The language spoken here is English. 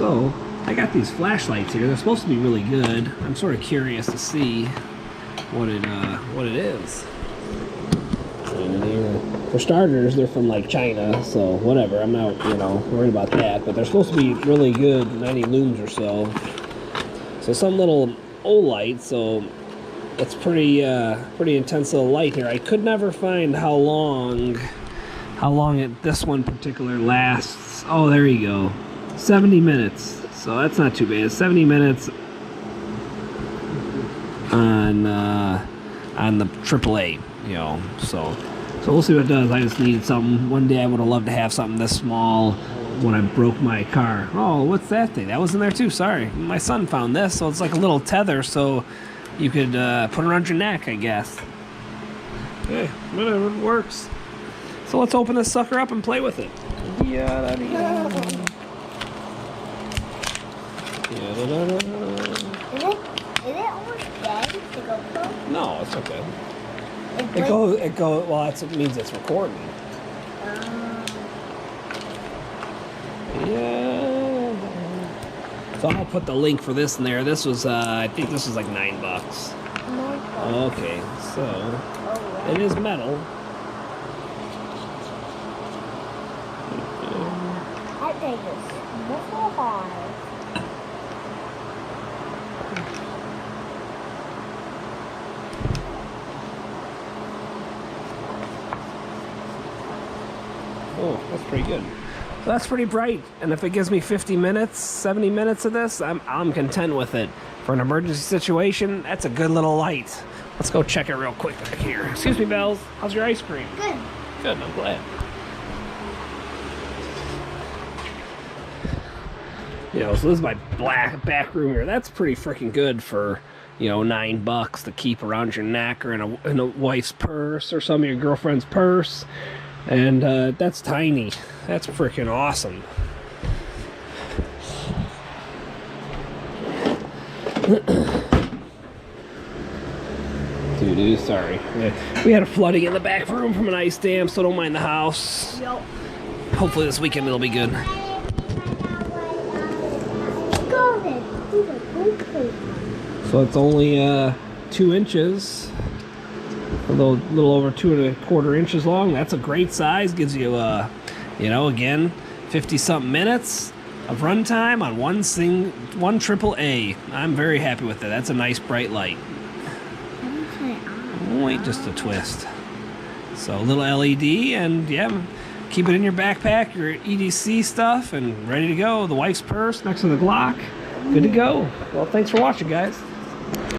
So I got these flashlights here. They're supposed to be really good. I'm sort of curious to see what it is. And for starters, they're from like China, so whatever. I'm not, you know, worried about that. But they're supposed to be really good, 90 looms or so. So some little OLIGHT. So it's pretty intense little light here. I could never find how long this one particular lasts. Oh, there you go. 70 minutes. So that's not too bad. 70 minutes on the AAA, you know. So we'll see what it does. I just needed something. One day I would have loved to have something this small when I broke my car. Oh, what's that thing? That was in there too. Sorry. My son found this. So it's like a little tether, so you could put it around your neck, I guess. Hey, whatever, it works. So let's open this sucker up and play with it. Is it almost dead, the GoPro? No, it's okay. It goes, well, it means it's recording. Yeah. So I'll put the link for this in there. This was, I think this was like $9. Okay, so it is metal. That thing is so hard. Oh, that's pretty good. So that's pretty bright, and if it gives me 50 minutes, 70 minutes of this, I'm content with it. For an emergency situation, that's a good little light. Let's go check it real quick back here. Excuse me, Bells. How's your ice cream? Good. Good, I'm glad. You know, so this is my back room here. That's pretty freaking good for, you know, $9 to keep around your neck or in a wife's purse or some of your girlfriend's purse. And that's tiny. That's freaking awesome. Doo-doo, sorry. We had a flooding in the back room from an ice dam, so don't mind the house. Yep. Hopefully this weekend it'll be good. So it's only 2 inches. A little over 2¼ inches long. That's a great size. Gives you, you know, again, 50-something minutes of runtime on one AAA. I'm very happy with it. That's a nice bright light. Wait just a twist. So a little LED, and yeah, keep it in your backpack, your EDC stuff, and ready to go. The wife's purse next to the Glock. Good to go. Well, thanks for watching, guys.